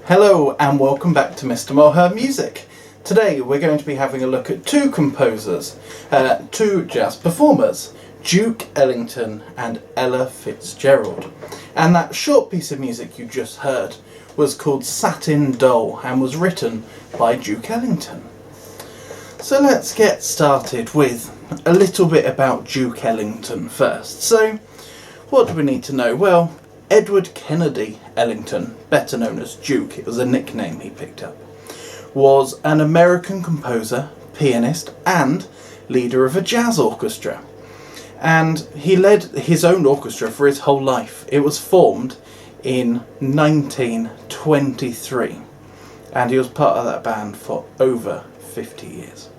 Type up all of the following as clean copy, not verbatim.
Hello and welcome back to Mr. Moher Music. Today we're going to be having a look at two composers, two jazz performers, Duke Ellington and Ella Fitzgerald. And that short piece of music you just heard was called Satin Doll and was written by Duke Ellington. So let's get started with a little bit about Duke Ellington first. So what do we need to know? Well, Edward Kennedy Ellington, better known as Duke, it was a nickname he picked up, was an American composer, pianist and leader of a jazz orchestra. And he led his own orchestra for his whole life. It was formed in 1923 and he was part of that band for over 50 years.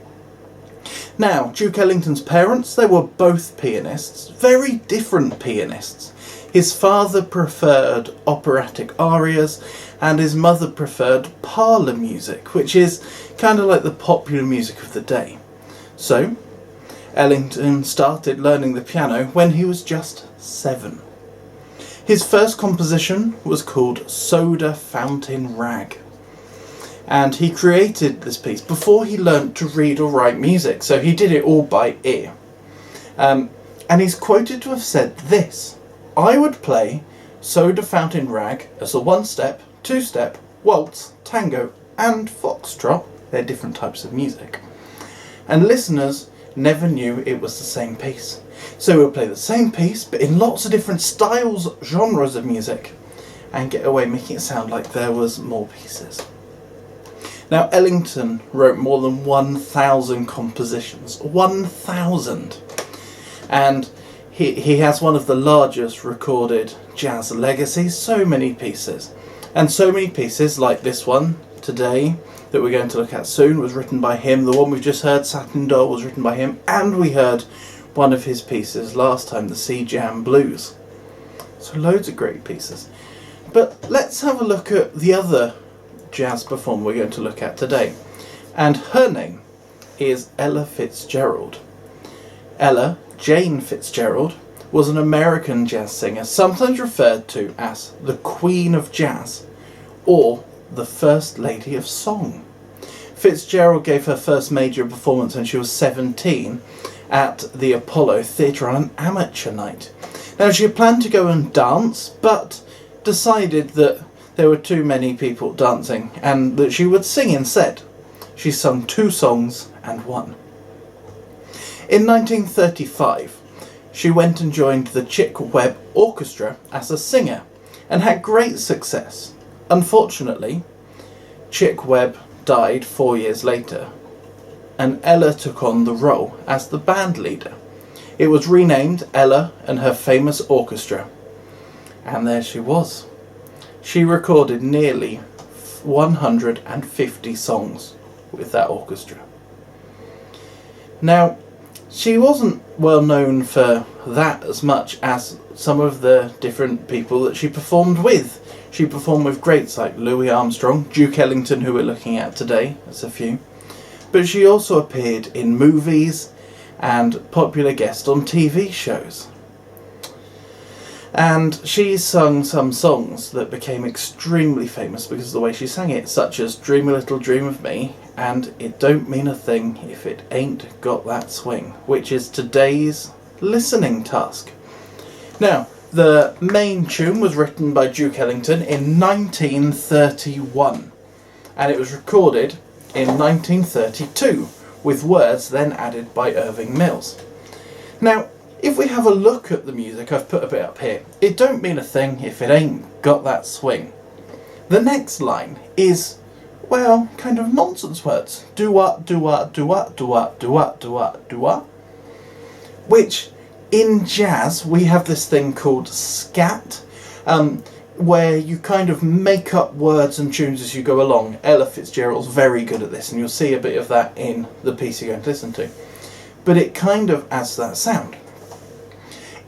Now, Duke Ellington's parents, they were both pianists, very different pianists. His father preferred operatic arias and his mother preferred parlour music, which is kind of like the popular music of the day. So, Ellington started learning the piano when he was just 7. His first composition was called Soda Fountain Rag. And he created this piece before he learnt to read or write music, so he did it all by ear. And he's quoted to have said this: "I would play Soda Fountain Rag as a one-step, two-step, waltz, tango and foxtrot." They're different types of music. And listeners never knew it was the same piece. So we'll play the same piece but in lots of different styles, genres of music, and get away making it sound like there was more pieces. Now, Ellington wrote more than 1,000 compositions. 1,000! And he has one of the largest recorded jazz legacies, so many pieces. And so many pieces, like this one today, that we're going to look at soon, was written by him. The one we've just heard, Satin Doll, was written by him. And we heard one of his pieces last time, the Sea Jam Blues. So loads of great pieces. But let's have a look at the other jazz performer we're going to look at today. And her name is Ella Fitzgerald. Ella Jane Fitzgerald was an American jazz singer, sometimes referred to as the Queen of Jazz or the First Lady of Song. Fitzgerald gave her first major performance when she was 17 at the Apollo Theatre on an amateur night. Now, she had planned to go and dance, but decided that there were too many people dancing and that she would sing instead. She sung 2 songs and won. In 1935, she went and joined the Chick Webb Orchestra as a singer and had great success. Unfortunately, Chick Webb died 4 years later and Ella took on the role as the band leader. It was renamed Ella and Her Famous Orchestra, and there she was. She recorded nearly 150 songs with that orchestra. Now, she wasn't well known for that as much as some of the different people that she performed with. She performed with greats like Louis Armstrong, Duke Ellington, who we're looking at today, that's a few. But she also appeared in movies and popular guest on TV shows. And she sung some songs that became extremely famous because of the way she sang it, such as Dream a Little Dream of Me and It Don't Mean a Thing If It Ain't Got That Swing, which is today's listening task. Now, the main tune was written by Duke Ellington in 1931 and it was recorded in 1932 with words then added by Irving Mills. Now, if we have a look at the music, I've put a bit up here. It don't mean a thing if it ain't got that swing. The next line is, well, kind of nonsense words. Do-wah, do-wah, do-wah, do-wah, do-wah, do-wah, do-wah. Which, in jazz, we have this thing called scat, where you kind of make up words and tunes as you go along. Ella Fitzgerald's very good at this, and you'll see a bit of that in the piece you're going to listen to. But it kind of adds that sound.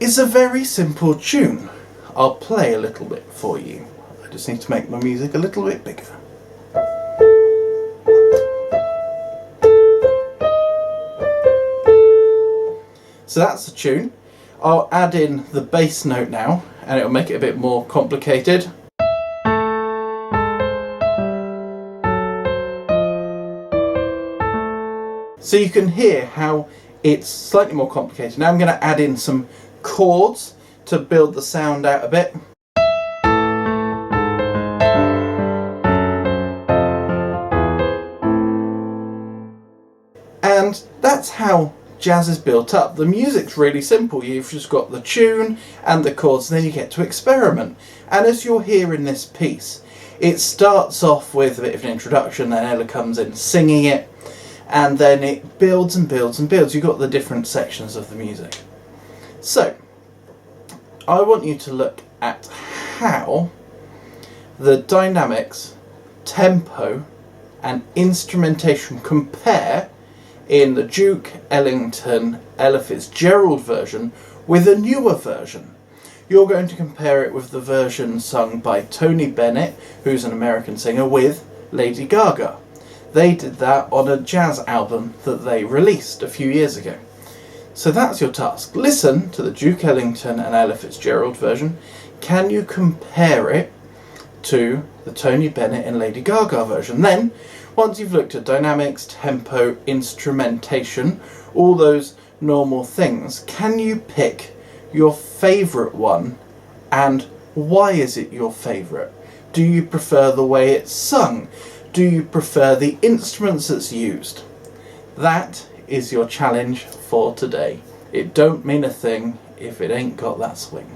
It's a very simple tune. I'll play a little bit for you. I just need to make my music a little bit bigger. So that's the tune. I'll add in the bass note now, and it'll make it a bit more complicated. So you can hear how it's slightly more complicated. Now I'm going to add in some chords to build the sound out a bit. And that's how jazz is built up. The music's really simple. You've just got the tune and the chords, and then you get to experiment. And as you'll hear in this piece, it starts off with a bit of an introduction, then Ella comes in singing it, and then it builds and builds and builds. You've got the different sections of the music. So, I want you to look at how the dynamics, tempo, and instrumentation compare in the Duke Ellington Ella Fitzgerald version with a newer version. You're going to compare it with the version sung by Tony Bennett, who's an American singer, with Lady Gaga. They did that on a jazz album that they released a few years ago. So that's your task. Listen to the Duke Ellington and Ella Fitzgerald version. Can you compare it to the Tony Bennett and Lady Gaga version? Then, once you've looked at dynamics, tempo, instrumentation, all those normal things, can you pick your favourite one, and why is it your favourite? Do you prefer the way it's sung? Do you prefer the instruments that's used? That is your challenge for today. It don't mean a thing if it ain't got that swing.